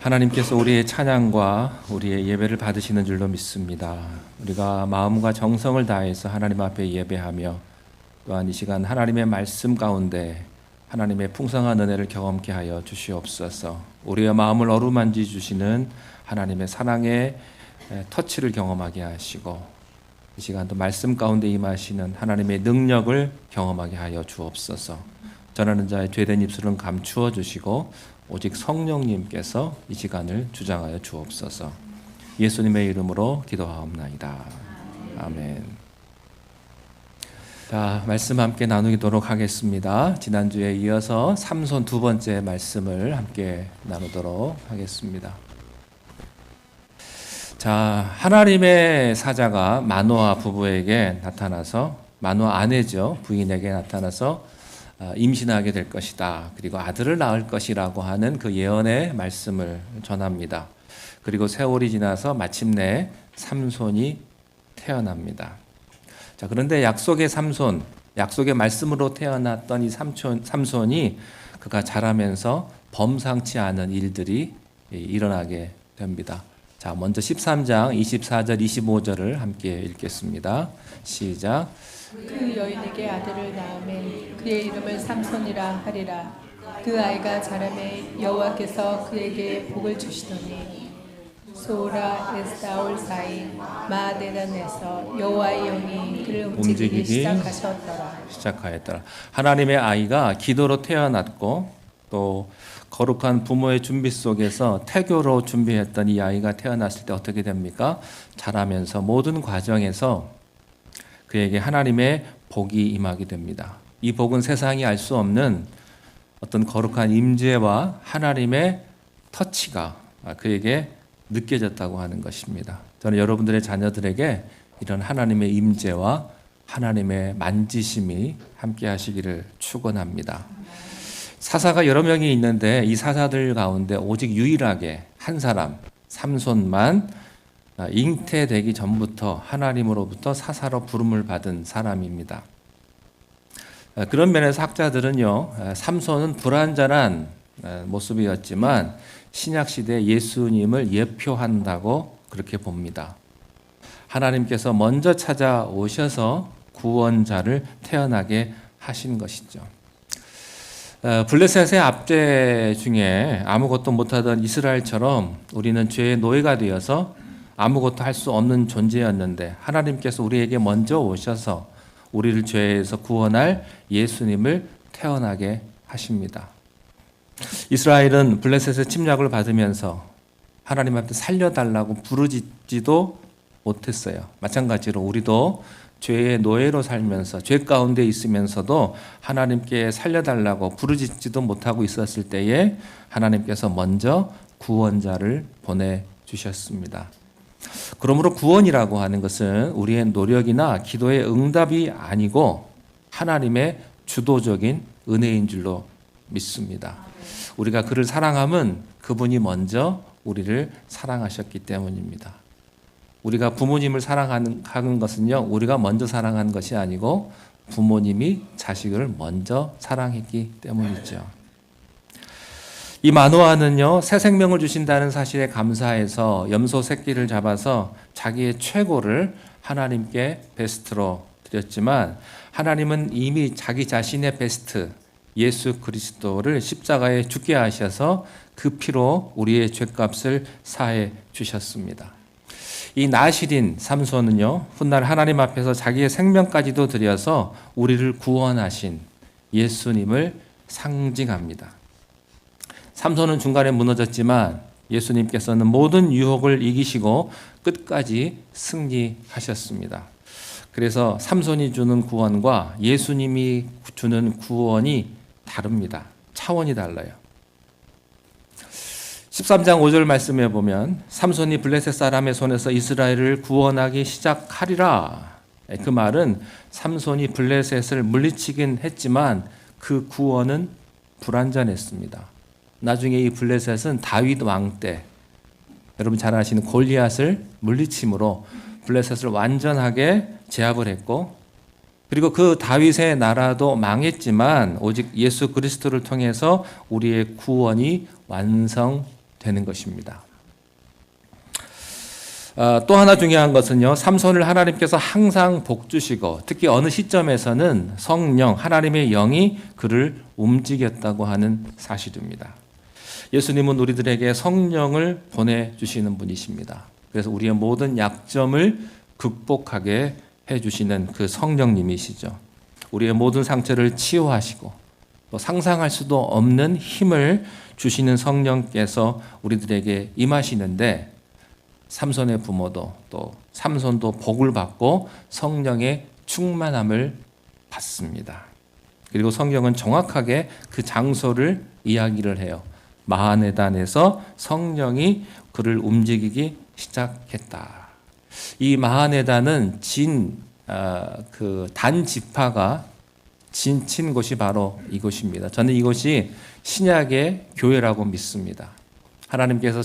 하나님께서 우리의 찬양과 우리의 예배를 받으시는 줄로 믿습니다. 우리가 마음과 정성을 다해서 하나님 앞에 예배하며 또한 이 시간 하나님의 말씀 가운데 하나님의 풍성한 은혜를 경험케 하여 주시옵소서. 우리의 마음을 어루만지 주시는 하나님의 사랑의 터치를 경험하게 하시고 이 시간도 말씀 가운데 임하시는 하나님의 능력을 경험하게 하여 주옵소서. 전하는 자의 죄된 입술은 감추어 주시고 오직 성령님께서 이 시간을 주장하여 주옵소서. 예수님의 이름으로 기도하옵나이다. 아멘. 자, 말씀 함께 나누도록 하겠습니다. 지난주에 이어서 삼손 두 번째 말씀을 함께 나누도록 하겠습니다. 자, 하나님의 사자가 마노아 부부에게 나타나서, 마노아 아내죠, 부인에게 나타나서 임신하게 될 것이다. 그리고 아들을 낳을 것이라고 하는 그 예언의 말씀을 전합니다. 그리고 세월이 지나서 마침내 삼손이 태어납니다. 자, 그런데 약속의 삼손, 약속의 말씀으로 태어났던 이 삼손이 그가 자라면서 범상치 않은 일들이 일어나게 됩니다. 자, 먼저 13장 24절 25절을 함께 읽겠습니다. 시작. 그 여인에게 아들을 낳음에 그의 이름을 삼손이라 하리라. 그 아이가 자라매 여호와께서 그에게 복을 주시더니 소라 에스다올 사이 마데란에서 여호와의 영이 그를 움직이기 시작하였더라. 하나님의 아이가 기도로 태어났고 또 거룩한 부모의 준비 속에서 태교로 준비했던 이 아이가 태어났을 때 어떻게 됩니까? 자라면서 모든 과정에서 그에게 하나님의 복이 임하게 됩니다. 이 복은 세상이 알 수 없는 어떤 거룩한 임재와 하나님의 터치가 그에게 느껴졌다고 하는 것입니다. 저는 여러분들의 자녀들에게 이런 하나님의 임재와 하나님의 만지심이 함께 하시기를 축원합니다. 사사가 여러 명이 있는데 이 사사들 가운데 오직 유일하게 한 사람, 삼손만 잉태되기 전부터 하나님으로부터 사사로 부름을 받은 사람입니다. 그런 면에서 학자들은요, 삼손은 불완전한 모습이었지만 신약시대 예수님을 예표한다고 그렇게 봅니다. 하나님께서 먼저 찾아오셔서 구원자를 태어나게 하신 것이죠. 블레셋의 압제 중에 아무것도 못하던 이스라엘처럼 우리는 죄의 노예가 되어서 아무것도 할 수 없는 존재였는데 하나님께서 우리에게 먼저 오셔서 우리를 죄에서 구원할 예수님을 태어나게 하십니다. 이스라엘은 블레셋의 침략을 받으면서 하나님 앞에 살려달라고 부르짖지도 못했어요. 마찬가지로 우리도 죄의 노예로 살면서 죄 가운데 있으면서도 하나님께 살려달라고 부르짖지도 못하고 있었을 때에 하나님께서 먼저 구원자를 보내주셨습니다. 그러므로 구원이라고 하는 것은 우리의 노력이나 기도의 응답이 아니고 하나님의 주도적인 은혜인 줄로 믿습니다. 우리가 그를 사랑함은 그분이 먼저 우리를 사랑하셨기 때문입니다. 우리가 부모님을 사랑하는 것은요, 우리가 먼저 사랑한 것이 아니고 부모님이 자식을 먼저 사랑했기 때문이죠. 이 마노아는요, 새 생명을 주신다는 사실에 감사해서 염소 새끼를 잡아서 자기의 최고를 하나님께 베스트로 드렸지만 하나님은 이미 자기 자신의 베스트 예수 그리스도를 십자가에 죽게 하셔서 그 피로 우리의 죄값을 사해 주셨습니다. 이 나실인 삼손은요, 훗날 하나님 앞에서 자기의 생명까지도 드려서 우리를 구원하신 예수님을 상징합니다. 삼손은 중간에 무너졌지만 예수님께서는 모든 유혹을 이기시고 끝까지 승리하셨습니다. 그래서 삼손이 주는 구원과 예수님이 주는 구원이 다릅니다. 차원이 달라요. 13장 5절 말씀에 보면 삼손이 블레셋 사람의 손에서 이스라엘을 구원하기 시작하리라. 그 말은 삼손이 블레셋을 물리치긴 했지만 그 구원은 불완전했습니다. 나중에 이 블레셋은 다윗 왕 때 여러분 잘 아시는 골리앗을 물리침으로 블레셋을 완전하게 제압을 했고, 그리고 그 다윗의 나라도 망했지만 오직 예수 그리스도를 통해서 우리의 구원이 완성됩니다. 되는 것입니다. 또 하나 중요한 것은요, 삼손을 하나님께서 항상 복주시고 특히 어느 시점에서는 성령, 하나님의 영이 그를 움직였다고 하는 사실입니다. 예수님은 우리들에게 성령을 보내주시는 분이십니다. 그래서 우리의 모든 약점을 극복하게 해주시는 그 성령님이시죠. 우리의 모든 상처를 치유하시고 또 상상할 수도 없는 힘을 주시는 성령께서 우리들에게 임하시는데, 삼손의 부모도 또 삼손도 복을 받고 성령의 충만함을 받습니다. 그리고 성경은 정확하게 그 장소를 이야기를 해요. 마하네단에서 성령이 그를 움직이기 시작했다. 이 마하네단은 단 지파가 친 곳이 바로 이곳입니다. 저는 이곳이 신약의 교회라고 믿습니다. 하나님께서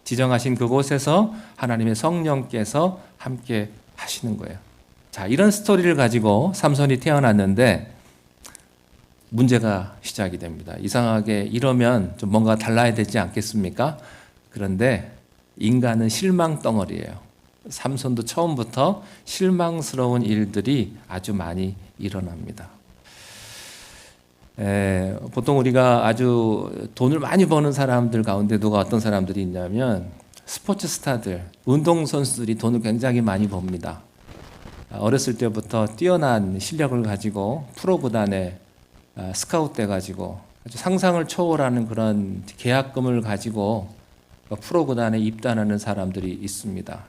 지정하신 그곳에서 하나님의 성령께서 함께 하시는 거예요. 자, 이런 스토리를 가지고 삼손이 태어났는데 문제가 시작이 됩니다. 이상하게 이러면 좀 뭔가 달라야 되지 않겠습니까? 그런데 인간은 실망 덩어리예요. 삼손도 처음부터 실망스러운 일들이 아주 많이 일어납니다. 보통 우리가 아주 돈을 많이 버는 사람들 가운데 누가 어떤 사람들이 있냐면 스포츠 스타들, 운동선수들이 돈을 굉장히 많이 법니다. 어렸을 때부터 뛰어난 실력을 가지고 프로 구단에 스카우트 돼가지고 아주 상상을 초월하는 그런 계약금을 가지고 프로 구단에 입단하는 사람들이 있습니다.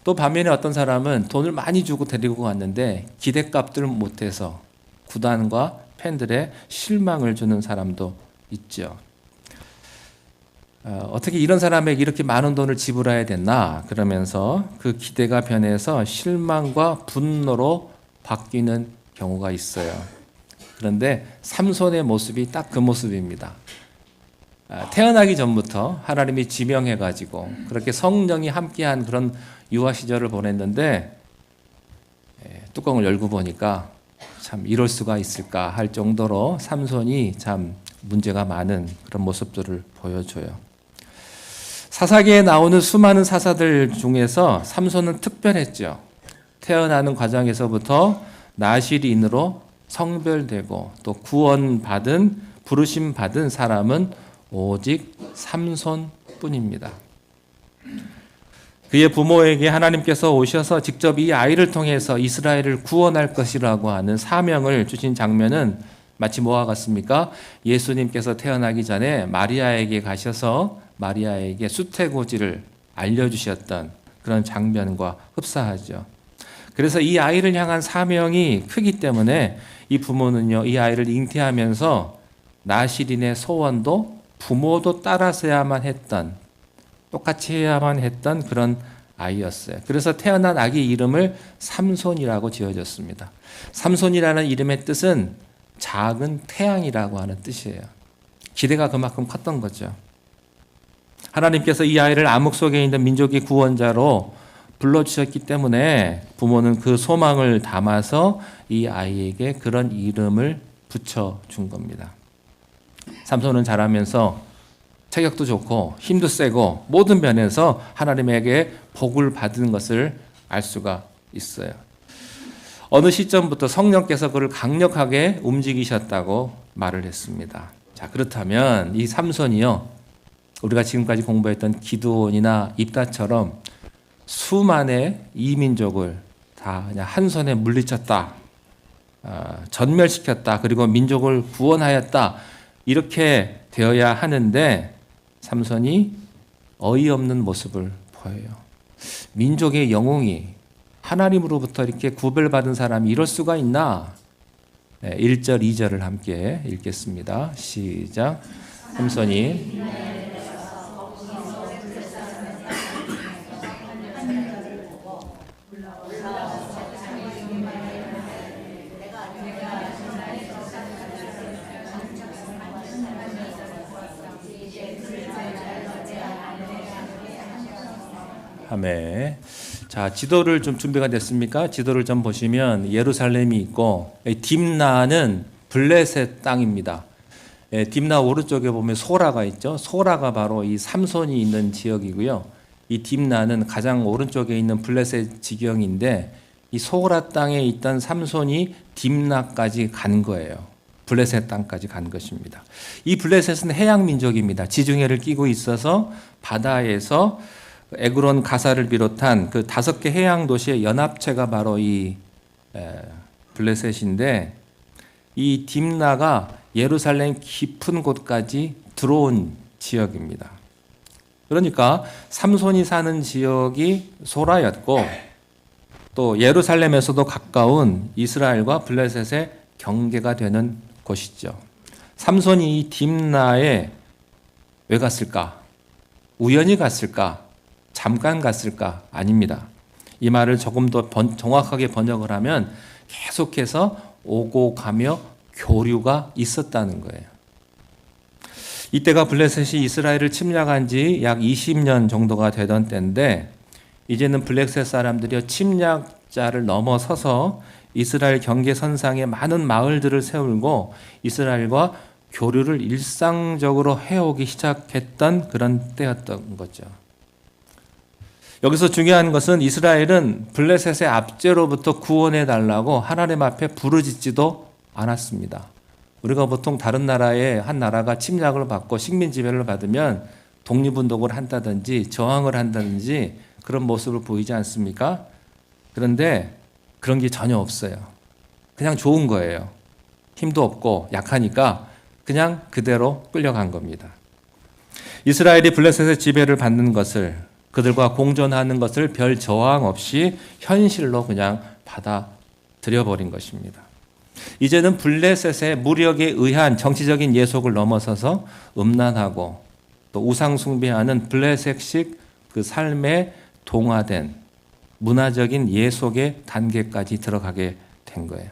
또 반면에 어떤 사람은 돈을 많이 주고 데리고 갔는데 기대값들을 못해서 구단과 팬들의 실망을 주는 사람도 있죠. 어떻게 이런 사람에게 이렇게 많은 돈을 지불해야 됐나? 그러면서 그 기대가 변해서 실망과 분노로 바뀌는 경우가 있어요. 그런데 삼손의 모습이 딱 그 모습입니다. 태어나기 전부터 하나님이 지명해가지고 그렇게 성령이 함께한 그런 유아 시절을 보냈는데 뚜껑을 열고 보니까 참 이럴 수가 있을까 할 정도로 삼손이 참 문제가 많은 그런 모습들을 보여줘요. 사사기에 나오는 수많은 사사들 중에서 삼손은 특별했죠. 태어나는 과정에서부터 나실인으로 성별되고 또 구원받은 부르심 받은 사람은 오직 삼손뿐입니다. 그의 부모에게 하나님께서 오셔서 직접 이 아이를 통해서 이스라엘을 구원할 것이라고 하는 사명을 주신 장면은 마치 뭐와 같습니까? 예수님께서 태어나기 전에 마리아에게 가셔서 마리아에게 수태고지를 알려주셨던 그런 장면과 흡사하죠. 그래서 이 아이를 향한 사명이 크기 때문에 이 부모는요, 이 아이를 잉태하면서 나실인의 소원도 부모도 따라서야만 했던, 똑같이 해야만 했던 그런 아이였어요. 그래서 태어난 아기 이름을 삼손이라고 지어졌습니다. 삼손이라는 이름의 뜻은 작은 태양이라고 하는 뜻이에요. 기대가 그만큼 컸던 거죠. 하나님께서 이 아이를 암흑 속에 있는 민족의 구원자로 불러주셨기 때문에 부모는 그 소망을 담아서 이 아이에게 그런 이름을 붙여준 겁니다. 삼손은 자라면서 체격도 좋고 힘도 세고 모든 면에서 하나님에게 복을 받은 것을 알 수가 있어요. 어느 시점부터 성령께서 그를 강력하게 움직이셨다고 말을 했습니다. 자, 그렇다면 이 삼손이요, 우리가 지금까지 공부했던 기드온이나 입다처럼 수만의 이민족을 다 그냥 한 손에 물리쳤다, 전멸시켰다, 그리고 민족을 구원하였다, 이렇게 되어야 하는데 삼손이 어이없는 모습을 보여요. 민족의 영웅이 하나님으로부터 이렇게 구별받은 사람이 이럴 수가 있나? 1절, 2절을 함께 읽겠습니다. 시작. 삼손이 아멘. 자, 지도를 좀 준비가 됐습니까? 지도를 좀 보시면 예루살렘이 있고 딥나는 블레셋 땅입니다. 딥나 오른쪽에 보면 소라가 있죠. 소라가 바로 이 삼손이 있는 지역이고요. 이 딥나는 가장 오른쪽에 있는 블레셋 지경인데 이 소라 땅에 있던 삼손이 딥나까지 간 거예요. 블레셋 땅까지 간 것입니다. 이 블레셋은 해양 민족입니다. 지중해를 끼고 있어서 바다에서 에그론 가사를 비롯한 그 5개 해양 도시의 연합체가 바로 이 블레셋인데 이 딥나가 예루살렘 깊은 곳까지 들어온 지역입니다. 그러니까 삼손이 사는 지역이 소라였고 또 예루살렘에서도 가까운 이스라엘과 블레셋의 경계가 되는 곳이죠. 삼손이 이 딥나에 왜 갔을까? 우연히 갔을까? 잠깐 갔을까? 아닙니다. 이 말을 조금 더 정확하게 번역을 하면 계속해서 오고 가며 교류가 있었다는 거예요. 이때가 블레셋이 이스라엘을 침략한 지 약 20년 정도가 되던 때인데 이제는 블레셋 사람들이 침략자를 넘어서서 이스라엘 경계선상에 많은 마을들을 세우고 이스라엘과 교류를 일상적으로 해오기 시작했던 그런 때였던 거죠. 여기서 중요한 것은 이스라엘은 블레셋의 압제로부터 구원해 달라고 하나님 앞에 부르짖지도 않았습니다. 우리가 보통 다른 나라의 한 나라가 침략을 받고 식민 지배를 받으면 독립운동을 한다든지 저항을 한다든지 그런 모습을 보이지 않습니까? 그런데 그런 게 전혀 없어요. 그냥 좋은 거예요. 힘도 없고 약하니까 그냥 그대로 끌려간 겁니다. 이스라엘이 블레셋의 지배를 받는 것을 그들과 공존하는 것을 별 저항 없이 현실로 그냥 받아들여버린 것입니다. 이제는 블레셋의 무력에 의한 정치적인 예속을 넘어서서 음란하고 또 우상 숭배하는 블레셋식 그 삶에 동화된 문화적인 예속의 단계까지 들어가게 된 거예요.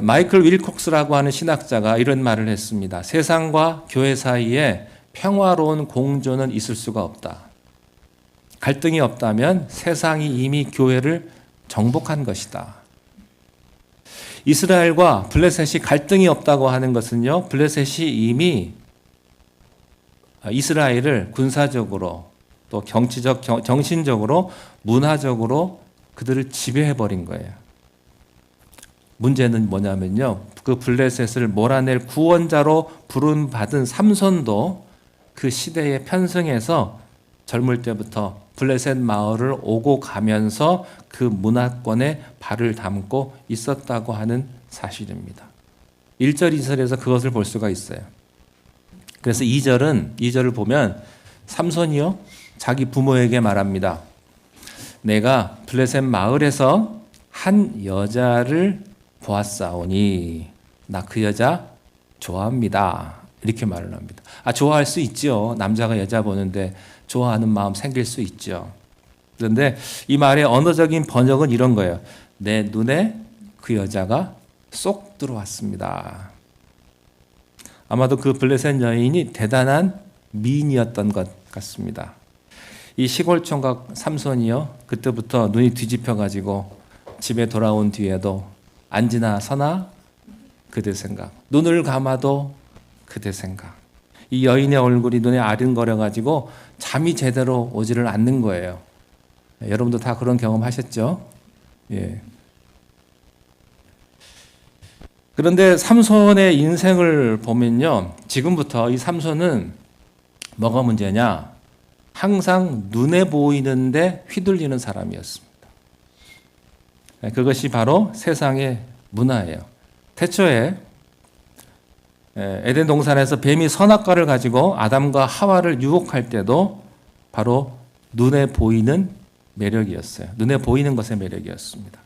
마이클 윌콕스라고 하는 신학자가 이런 말을 했습니다. 세상과 교회 사이에 평화로운 공존은 있을 수가 없다. 갈등이 없다면 세상이 이미 교회를 정복한 것이다. 이스라엘과 블레셋이 갈등이 없다고 하는 것은요, 블레셋이 이미 이스라엘을 군사적으로 또 정신적으로 문화적으로 그들을 지배해버린 거예요. 문제는 뭐냐면요, 그 블레셋을 몰아낼 구원자로 부름받은 삼손도 그 시대에 편승해서 젊을 때부터 블레셋 마을을 오고 가면서 그 문화권에 발을 담고 있었다고 하는 사실입니다. 1절, 2절에서 그것을 볼 수가 있어요. 그래서 2절을 보면 삼손이요, 자기 부모에게 말합니다. 내가 블레셋 마을에서 한 여자를 보았사오니 나 그 여자 좋아합니다. 이렇게 말을 합니다. 좋아할 수 있죠. 남자가 여자 보는데 좋아하는 마음 생길 수 있죠. 그런데 이 말의 언어적인 번역은 이런 거예요. 내 눈에 그 여자가 쏙 들어왔습니다. 아마도 그 블레셋 여인이 대단한 미인이었던 것 같습니다. 이 시골 총각 삼손이요, 그때부터 눈이 뒤집혀가지고 집에 돌아온 뒤에도 앉으나 서나 그대 생각, 눈을 감아도 그대 생각. 이 여인의 얼굴이 눈에 아른거려가지고 잠이 제대로 오지를 않는 거예요. 여러분도 다 그런 경험 하셨죠? 예. 그런데 삼손의 인생을 보면요, 지금부터 이 삼손은 뭐가 문제냐? 항상 눈에 보이는데 휘둘리는 사람이었습니다. 그것이 바로 세상의 문화예요. 태초에 에덴 동산에서 뱀이 선악과를 가지고 아담과 하와를 유혹할 때도 바로 눈에 보이는 매력이었어요. 눈에 보이는 것의 매력이었습니다.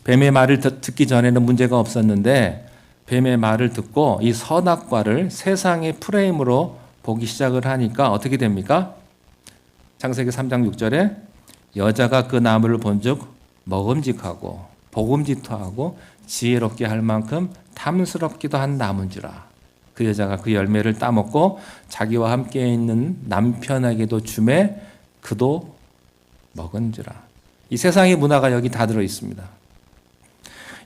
뱀의 말을 듣기 전에는 문제가 없었는데 뱀의 말을 듣고 이 선악과를 세상의 프레임으로 보기 시작을 하니까 어떻게 됩니까? 창세기 3장 6절에 여자가 그 나무를 본즉 먹음직하고 복음직하고 지혜롭게 할 만큼 탐스럽기도 한 나무인지라. 그 여자가 그 열매를 따먹고 자기와 함께 있는 남편에게도 주매 그도 먹은지라. 이 세상의 문화가 여기 다 들어 있습니다.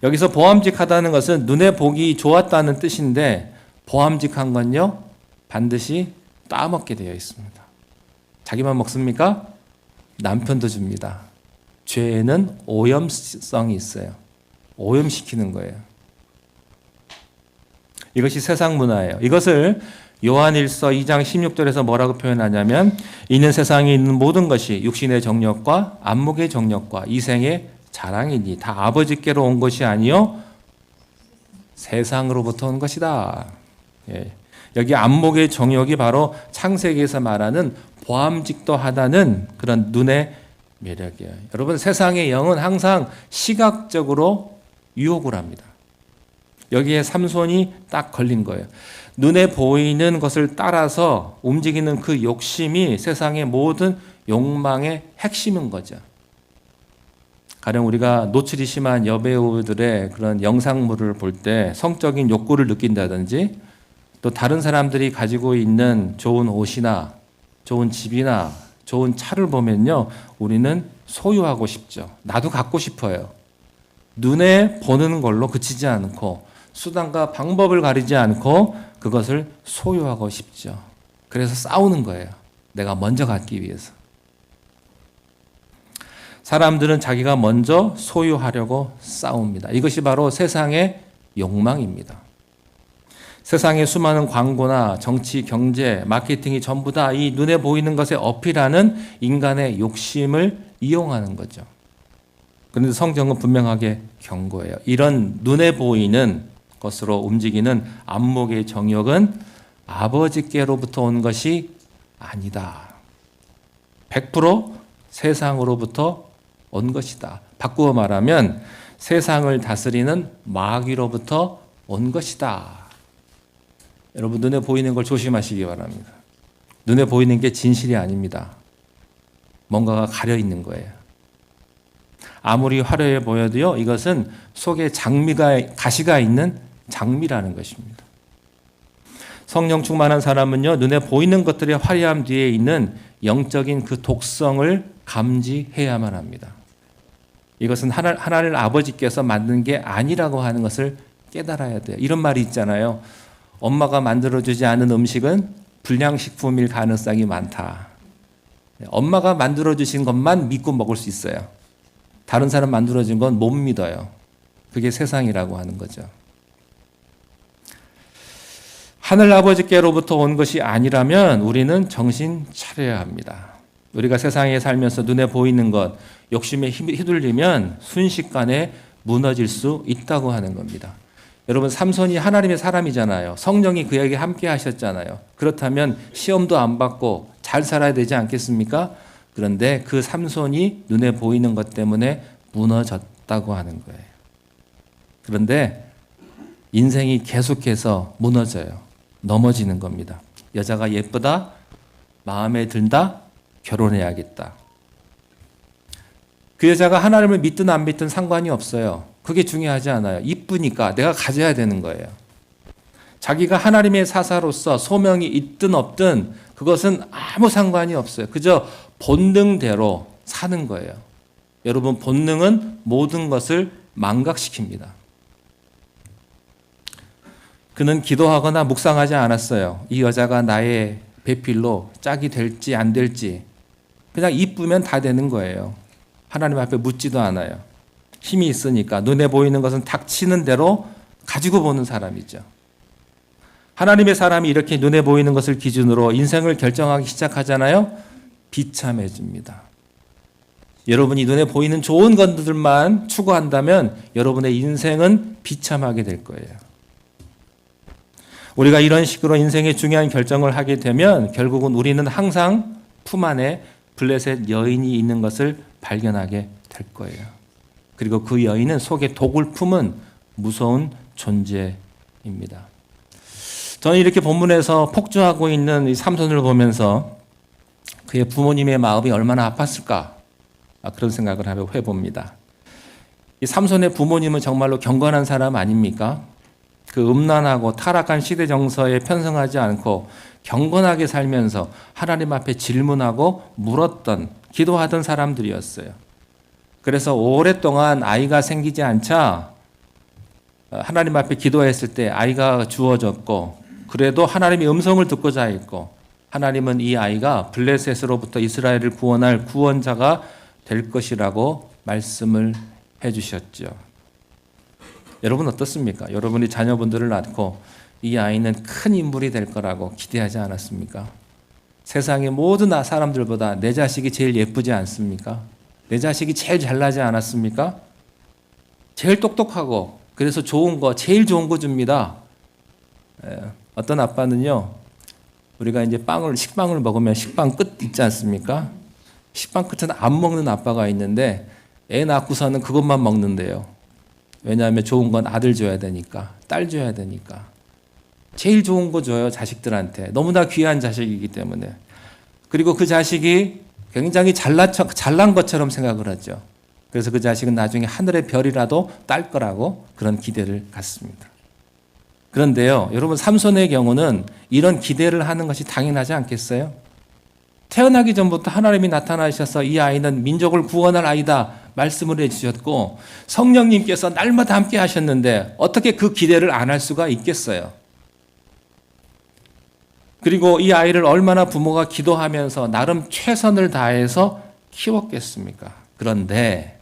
여기서 보암직하다는 것은 눈에 보기 좋았다는 뜻인데 보암직한 건요, 반드시 따먹게 되어 있습니다. 자기만 먹습니까? 남편도 줍니다. 죄에는 오염성이 있어요. 오염시키는 거예요. 이것이 세상 문화예요. 이것을 요한일서 2장 16절에서 뭐라고 표현하냐면, 이는 세상에 있는 모든 것이 육신의 정욕과 안목의 정욕과 이생의 자랑이니 다 아버지께로 온 것이 아니요 세상으로부터 온 것이다. 예. 여기 안목의 정욕이 바로 창세기에서 말하는 보암직도 하다는 그런 눈의 매력이에요. 여러분, 세상의 영은 항상 시각적으로 유혹을 합니다. 여기에 삼손이 딱 걸린 거예요. 눈에 보이는 것을 따라서 움직이는 그 욕심이 세상의 모든 욕망의 핵심인 거죠. 가령 우리가 노출이 심한 여배우들의 그런 영상물을 볼 때 성적인 욕구를 느낀다든지, 또 다른 사람들이 가지고 있는 좋은 옷이나 좋은 집이나 좋은 차를 보면요, 우리는 소유하고 싶죠. 나도 갖고 싶어요. 눈에 보는 걸로 그치지 않고 수단과 방법을 가리지 않고 그것을 소유하고 싶죠. 그래서 싸우는 거예요. 내가 먼저 갖기 위해서. 사람들은 자기가 먼저 소유하려고 싸웁니다. 이것이 바로 세상의 욕망입니다. 세상의 수많은 광고나 정치, 경제, 마케팅이 전부 다 이 눈에 보이는 것에 어필하는 인간의 욕심을 이용하는 거죠. 그런데 성경은 분명하게 경고해요. 이런 눈에 보이는 것으로 움직이는 안목의 정욕은 아버지께로부터 온 것이 아니다. 100% 세상으로부터 온 것이다. 바꾸어 말하면 세상을 다스리는 마귀로부터 온 것이다. 여러분, 눈에 보이는 걸 조심하시기 바랍니다. 눈에 보이는 게 진실이 아닙니다. 뭔가가 가려 있는 거예요. 아무리 화려해 보여도요, 이것은 속에 가시가 있는 장미라는 것입니다. 성령 충만한 사람은요, 눈에 보이는 것들의 화려함 뒤에 있는 영적인 그 독성을 감지해야만 합니다. 이것은 하나님 아버지께서 만든 게 아니라고 하는 것을 깨달아야 돼요. 이런 말이 있잖아요. 엄마가 만들어주지 않은 음식은 불량식품일 가능성이 많다. 엄마가 만들어주신 것만 믿고 먹을 수 있어요. 다른 사람 만들어준 건 못 믿어요. 그게 세상이라고 하는 거죠. 하늘 아버지께로부터 온 것이 아니라면 우리는 정신 차려야 합니다. 우리가 세상에 살면서 눈에 보이는 것, 욕심에 휘둘리면 순식간에 무너질 수 있다고 하는 겁니다. 여러분, 삼손이 하나님의 사람이잖아요. 성령이 그에게 함께 하셨잖아요. 그렇다면 시험도 안 받고 잘 살아야 되지 않겠습니까? 그런데 그 삼손이 눈에 보이는 것 때문에 무너졌다고 하는 거예요. 그런데 인생이 계속해서 무너져요. 넘어지는 겁니다. 여자가 예쁘다, 마음에 든다, 결혼해야겠다. 그 여자가 하나님을 믿든 안 믿든 상관이 없어요. 그게 중요하지 않아요. 이쁘니까 내가 가져야 되는 거예요. 자기가 하나님의 사사로서 소명이 있든 없든 그것은 아무 상관이 없어요. 그저 본능대로 사는 거예요. 여러분, 본능은 모든 것을 망각시킵니다. 그는 기도하거나 묵상하지 않았어요. 이 여자가 나의 배필로 짝이 될지 안 될지 그냥 이쁘면 다 되는 거예요. 하나님 앞에 묻지도 않아요. 힘이 있으니까 눈에 보이는 것은 닥치는 대로 가지고 보는 사람이죠. 하나님의 사람이 이렇게 눈에 보이는 것을 기준으로 인생을 결정하기 시작하잖아요. 비참해집니다. 여러분이 눈에 보이는 좋은 것들만 추구한다면 여러분의 인생은 비참하게 될 거예요. 우리가 이런 식으로 인생의 중요한 결정을 하게 되면 결국은 우리는 항상 품 안에 블레셋 여인이 있는 것을 발견하게 될 거예요. 그리고 그 여인은 속에 독을 품은 무서운 존재입니다. 저는 이렇게 본문에서 폭주하고 있는 이 삼손을 보면서 그의 부모님의 마음이 얼마나 아팠을까, 그런 생각을 해봅니다. 이 삼손의 부모님은 정말로 경건한 사람 아닙니까? 그 음란하고 타락한 시대 정서에 편승하지 않고 경건하게 살면서 하나님 앞에 질문하고 물었던, 기도하던 사람들이었어요. 그래서 오랫동안 아이가 생기지 않자 하나님 앞에 기도했을 때 아이가 주어졌고, 그래도 하나님의 음성을 듣고 자 있고 하나님은 이 아이가 블레셋으로부터 이스라엘을 구원할 구원자가 될 것이라고 말씀을 해주셨죠. 여러분 어떻습니까? 여러분이 자녀분들을 낳고 이 아이는 큰 인물이 될 거라고 기대하지 않았습니까? 세상의 모든 사람들보다 내 자식이 제일 예쁘지 않습니까? 내 자식이 제일 잘나지 않았습니까? 제일 똑똑하고 그래서 좋은 거, 제일 좋은 거 줍니다. 어떤 아빠는요, 우리가 이제 식빵을 먹으면 식빵 끝 있지 않습니까? 식빵 끝은 안 먹는 아빠가 있는데 애 낳고서는 그것만 먹는데요. 왜냐하면 좋은 건 아들 줘야 되니까, 딸 줘야 되니까. 제일 좋은 거 줘요, 자식들한테. 너무나 귀한 자식이기 때문에. 그리고 그 자식이 굉장히 잘난 것처럼 생각을 하죠. 그래서 그 자식은 나중에 하늘의 별이라도 딸 거라고 그런 기대를 갖습니다. 그런데요, 여러분 삼손의 경우는 이런 기대를 하는 것이 당연하지 않겠어요? 태어나기 전부터 하나님이 나타나셔서 이 아이는 민족을 구원할 아이다 말씀을 해주셨고 성령님께서 날마다 함께 하셨는데 어떻게 그 기대를 안 할 수가 있겠어요? 그리고 이 아이를 얼마나 부모가 기도하면서 나름 최선을 다해서 키웠겠습니까? 그런데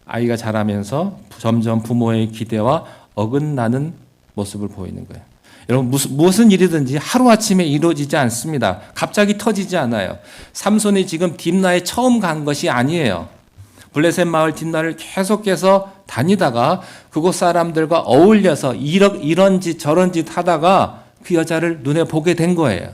아이가 자라면서 점점 부모의 기대와 어긋나는 모습을 보이는 거예요. 여러분 무슨 일이든지 하루아침에 이루어지지 않습니다. 갑자기 터지지 않아요. 삼손이 지금 딥나에 처음 간 것이 아니에요. 블레셋 마을 딥나를 계속해서 다니다가 그곳 사람들과 어울려서 이런 짓 저런 짓 하다가 그 여자를 눈에 보게 된 거예요.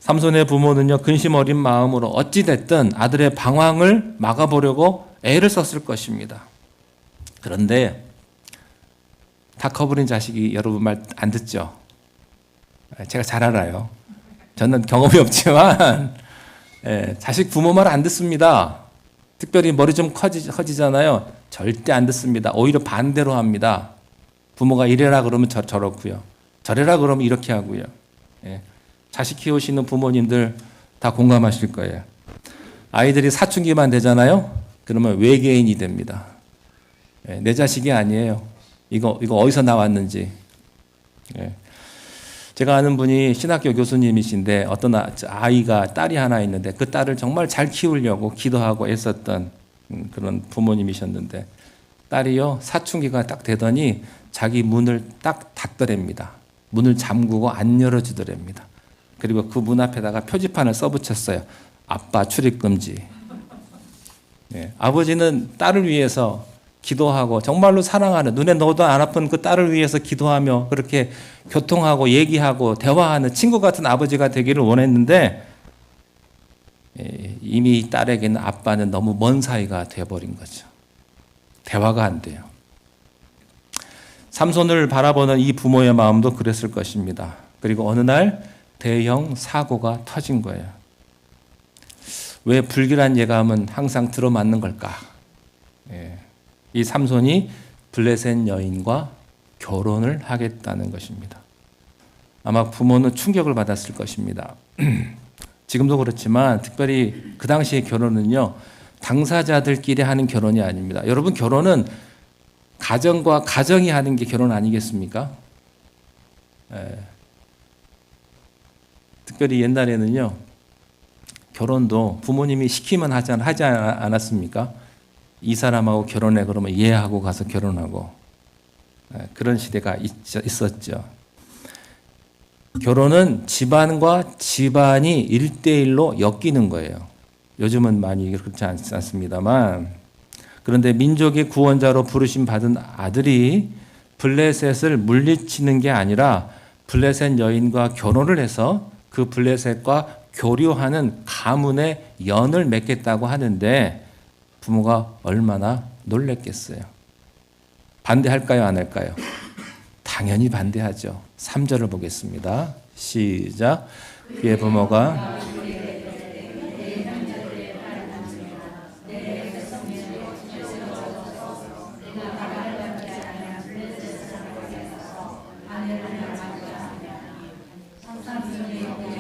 삼손의 부모는요, 근심 어린 마음으로 어찌됐든 아들의 방황을 막아보려고 애를 썼을 것입니다. 그런데 다 커버린 자식이 여러분 말 안 듣죠? 제가 잘 알아요. 저는 경험이 없지만 자식 부모 말 안 듣습니다. 특별히 머리 좀 커지잖아요. 절대 안 듣습니다. 오히려 반대로 합니다. 부모가 이래라 그러면 저렇고요. 저래라 그러면 이렇게 하고요. 자식 키우시는 부모님들 다 공감하실 거예요. 아이들이 사춘기만 되잖아요. 그러면 외계인이 됩니다. 내 자식이 아니에요. 이거 어디서 나왔는지. 제가 아는 분이 신학교 교수님이신데 어떤 아이가 딸이 하나 있는데 그 딸을 정말 잘 키우려고 기도하고 애썼던 그런 부모님이셨는데 딸이요 사춘기가 딱 되더니 자기 문을 딱 닫더랍니다. 문을 잠그고 안 열어주더랍니다. 그리고 그 문 앞에다가 표지판을 써붙였어요. 아빠 출입 금지. 아버지는 딸을 위해서 기도하고 정말로 사랑하는 눈에 넣어도 안 아픈 그 딸을 위해서 기도하며 그렇게 교통하고 얘기하고 대화하는 친구 같은 아버지가 되기를 원했는데 이미 딸에게는 아빠는 너무 먼 사이가 되어버린 거죠. 대화가 안 돼요. 삼손을 바라보는 이 부모의 마음도 그랬을 것입니다. 그리고 어느 날 대형 사고가 터진 거예요. 왜 불길한 예감은 항상 들어맞는 걸까? 이 삼손이 블레셋 여인과 결혼을 하겠다는 것입니다. 아마 부모는 충격을 받았을 것입니다. 지금도 그렇지만 특별히 그 당시의 결혼은요, 당사자들끼리 하는 결혼이 아닙니다. 여러분 결혼은 가정과 가정이 하는 게 결혼 아니겠습니까? 특별히 옛날에는요, 결혼도 부모님이 시키면 하지 않았습니까? 이 사람하고 결혼해 그러면 얘하고 가서 결혼하고 그런 시대가 있었죠. 결혼은 집안과 집안이 1대1로 엮이는 거예요. 요즘은 많이 그렇지 않습니다만 그런데 민족의 구원자로 부르심 받은 아들이 블레셋을 물리치는 게 아니라 블레셋 여인과 결혼을 해서 그 블레셋과 교류하는 가문의 연을 맺겠다고 하는데 부모가 얼마나 놀랬겠어요. 반대할까요? 안 할까요? 당연히 반대하죠. 3절을 보겠습니다. 시작. 그의 부모가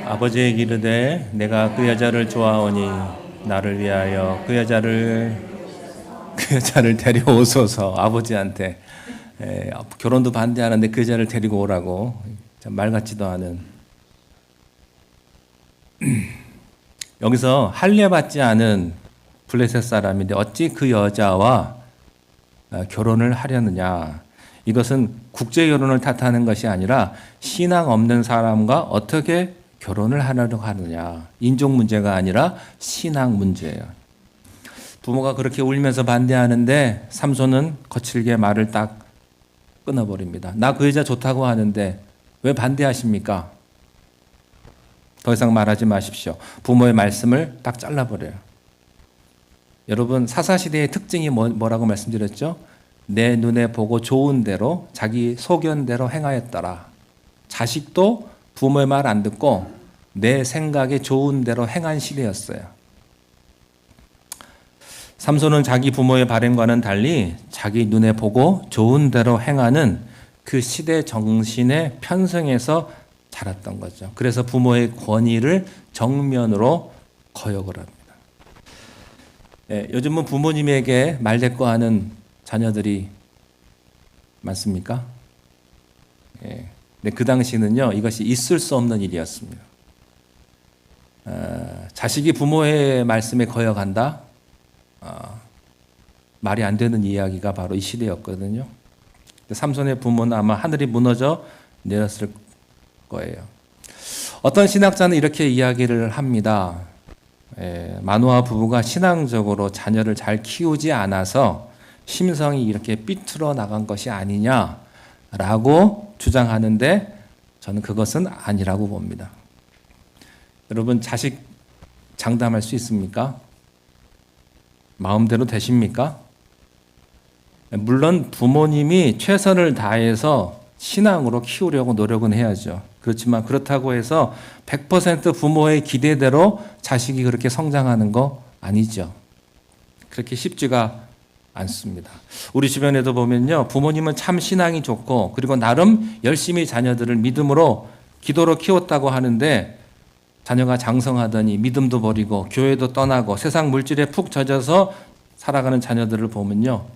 아버지에게 이르되 내가 그 여자를 좋아하오니 나를 위하여 그 여자를 데려오소서. 아버지한테 결혼도 반대하는데 그 여자를 데리고 오라고. 참 말 같지도 않은. 여기서 할례받지 않은 블레셋 사람인데 어찌 그 여자와 결혼을 하려느냐. 이것은 국제 결혼을 탓하는 것이 아니라 신앙 없는 사람과 어떻게 결혼을 하려고 하느냐. 인종 문제가 아니라 신앙 문제예요. 부모가 그렇게 울면서 반대하는데 삼손은 거칠게 말을 딱 끊어버립니다. 나 그 여자 좋다고 하는데 왜 반대하십니까? 더 이상 말하지 마십시오. 부모의 말씀을 딱 잘라버려요. 여러분, 사사시대의 특징이 뭐라고 말씀드렸죠? 내 눈에 보고 좋은 대로 자기 소견대로 행하였더라. 자식도 부모의 말 안 듣고 내 생각에 좋은 대로 행한 시대였어요. 삼손은 자기 부모의 바램과는 달리 자기 눈에 보고 좋은 대로 행하는 그 시대 정신에 편성해서 자랐던 거죠. 그래서 부모의 권위를 정면으로 거역을 합니다. 요즘은 부모님에게 말대꾸하는 자녀들이 많습니까? 근데 그 당시는요, 이것이 있을 수 없는 일이었습니다. 자식이 부모의 말씀에 거역한다? 말이 안 되는 이야기가 바로 이 시대였거든요. 삼손의 부모는 아마 하늘이 무너져 내렸을 거예요. 어떤 신학자는 이렇게 이야기를 합니다. 마노아 부부가 신앙적으로 자녀를 잘 키우지 않아서 심성이 이렇게 삐뚤어 나간 것이 아니냐라고 주장하는데 저는 그것은 아니라고 봅니다. 여러분, 자식 장담할 수 있습니까? 마음대로 되십니까? 물론 부모님이 최선을 다해서 신앙으로 키우려고 노력은 해야죠. 그렇지만 그렇다고 해서 100% 부모의 기대대로 자식이 그렇게 성장하는 거 아니죠. 그렇게 쉽지가 않습니다. 우리 주변에도 보면요, 부모님은 참 신앙이 좋고 그리고 나름 열심히 자녀들을 믿음으로 기도로 키웠다고 하는데 자녀가 장성하더니 믿음도 버리고 교회도 떠나고 세상 물질에 푹 젖어서 살아가는 자녀들을 보면요,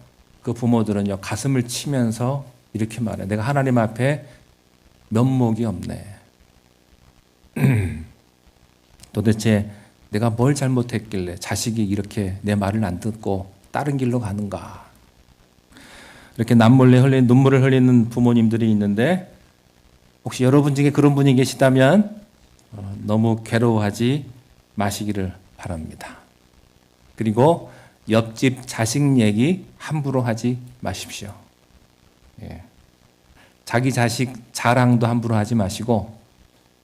그 부모들은요 가슴을 치면서 이렇게 말해요. 내가 하나님 앞에 면목이 없네. 도대체 내가 뭘 잘못했길래 자식이 이렇게 내 말을 안 듣고 다른 길로 가는가. 이렇게 남몰래 눈물을 흘리는 부모님들이 있는데 혹시 여러분 중에 그런 분이 계시다면 너무 괴로워하지 마시기를 바랍니다. 그리고 옆집 자식 얘기 함부로 하지 마십시오. 자기 자식 자랑도 함부로 하지 마시고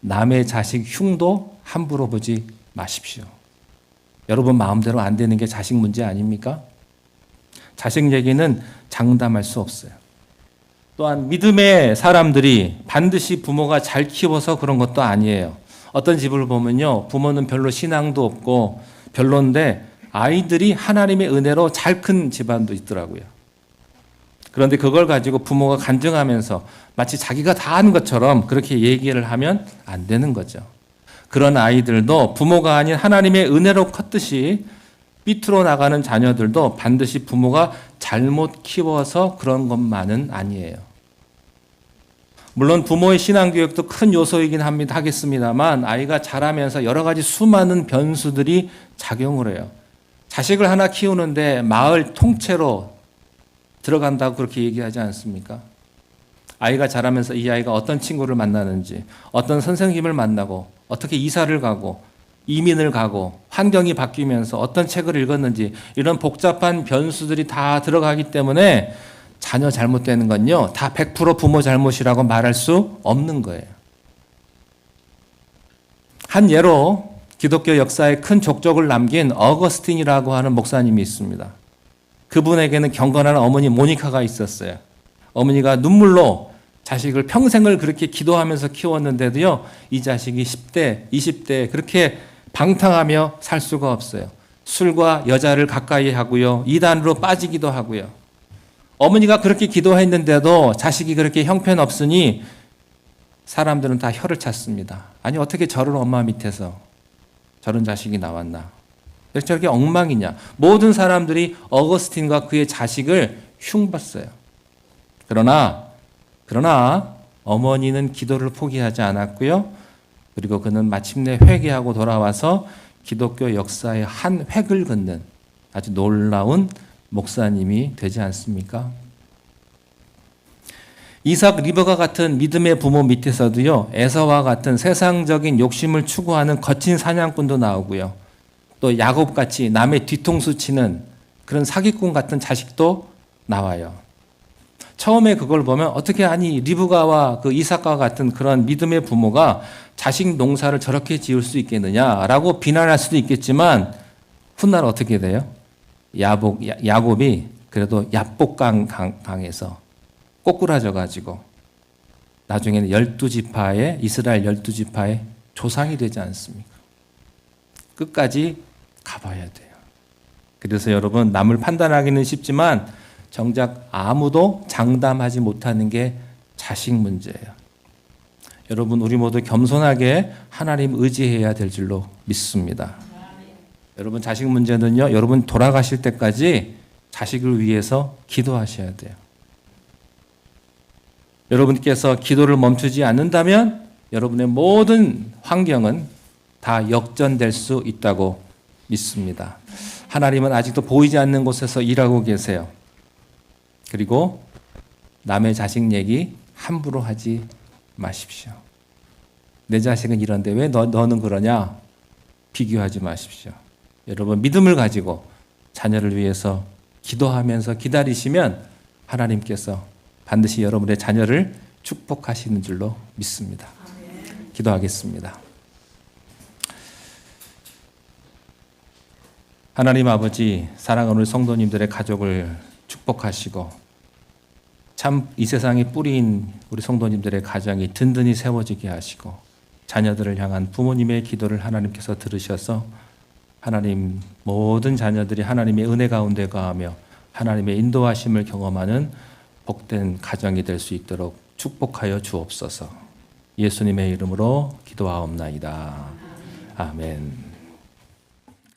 남의 자식 흉도 함부로 보지 마십시오. 여러분 마음대로 안 되는 게 자식 문제 아닙니까? 자식 얘기는 장담할 수 없어요. 또한 믿음의 사람들이 반드시 부모가 잘 키워서 그런 것도 아니에요. 어떤 집을 보면요, 부모는 별로 신앙도 없고 별론데 아이들이 하나님의 은혜로 잘 큰 집안도 있더라고요. 그런데 그걸 가지고 부모가 간증하면서 마치 자기가 다 아는 것처럼 그렇게 얘기를 하면 안 되는 거죠. 그런 아이들도 부모가 아닌 하나님의 은혜로 컸듯이 삐뚤어 나가는 자녀들도 반드시 부모가 잘못 키워서 그런 것만은 아니에요. 물론 부모의 신앙교육도 큰 요소이긴 하겠습니다만 아이가 자라면서 여러 가지 수많은 변수들이 작용을 해요. 자식을 하나 키우는데 마을 통째로 들어간다고 그렇게 얘기하지 않습니까? 아이가 자라면서 이 아이가 어떤 친구를 만나는지, 어떤 선생님을 만나고, 어떻게 이사를 가고, 이민을 가고, 환경이 바뀌면서 어떤 책을 읽었는지 이런 복잡한 변수들이 다 들어가기 때문에 자녀 잘못되는 건요, 다 100% 부모 잘못이라고 말할 수 없는 거예요. 한 예로 기독교 역사에 큰 족적을 남긴 어거스틴이라고 하는 목사님이 있습니다. 그분에게는 경건한 어머니 모니카가 있었어요. 어머니가 눈물로 자식을 평생을 그렇게 기도하면서 키웠는데도요, 이 자식이 10대, 20대 그렇게 방탕하며 살 수가 없어요. 술과 여자를 가까이 하고요, 이단으로 빠지기도 하고요. 어머니가 그렇게 기도했는데도 자식이 그렇게 형편없으니 사람들은 다 혀를 찼습니다. 아니 어떻게 저런 엄마 밑에서 저런 자식이 나왔나. 왜 저렇게 엉망이냐. 모든 사람들이 어거스틴과 그의 자식을 흉봤어요. 그러나 어머니는 기도를 포기하지 않았고요. 그리고 그는 마침내 회개하고 돌아와서 기독교 역사의 한 획을 긋는 아주 놀라운 목사님이 되지 않습니까? 이삭 리버가 같은 믿음의 부모 밑에서도요, 에서와 같은 세상적인 욕심을 추구하는 거친 사냥꾼도 나오고요. 또 야곱같이 남의 뒤통수 치는 그런 사기꾼 같은 자식도 나와요. 처음에 그걸 보면 어떻게 아니 리브가와 그 이삭과 같은 그런 믿음의 부모가 자식 농사를 저렇게 지을 수 있겠느냐라고 비난할 수도 있겠지만 훗날 어떻게 돼요? 야곱이 그래도 야복강에서 꼬꾸라져 가지고 나중에는 12지파의 이스라엘 12지파의 조상이 되지 않습니까? 끝까지 가봐야 돼요. 그래서 여러분 남을 판단하기는 쉽지만 정작 아무도 장담하지 못하는 게 자식 문제예요. 여러분 우리 모두 겸손하게 하나님 의지해야 될 줄로 믿습니다. 여러분 자식 문제는요. 여러분 돌아가실 때까지 자식을 위해서 기도하셔야 돼요. 여러분께서 기도를 멈추지 않는다면 여러분의 모든 환경은 다 역전될 수 있다고 믿습니다. 하나님은 아직도 보이지 않는 곳에서 일하고 계세요. 그리고 남의 자식 얘기 함부로 하지 마십시오. 내 자식은 이런데 왜 너는 그러냐? 비교하지 마십시오. 여러분 믿음을 가지고 자녀를 위해서 기도하면서 기다리시면 하나님께서 반드시 여러분의 자녀를 축복하시는 줄로 믿습니다. 기도하겠습니다. 하나님 아버지, 사랑하는 우리 성도님들의 가족을 축복하시고 참 이 세상에 뿌리인 우리 성도님들의 가정이 든든히 세워지게 하시고 자녀들을 향한 부모님의 기도를 하나님께서 들으셔서 하나님 모든 자녀들이 하나님의 은혜 가운데 거하며 하나님의 인도하심을 경험하는 복된 가정이 될 수 있도록 축복하여 주옵소서. 예수님의 이름으로 기도하옵나이다. 아멘.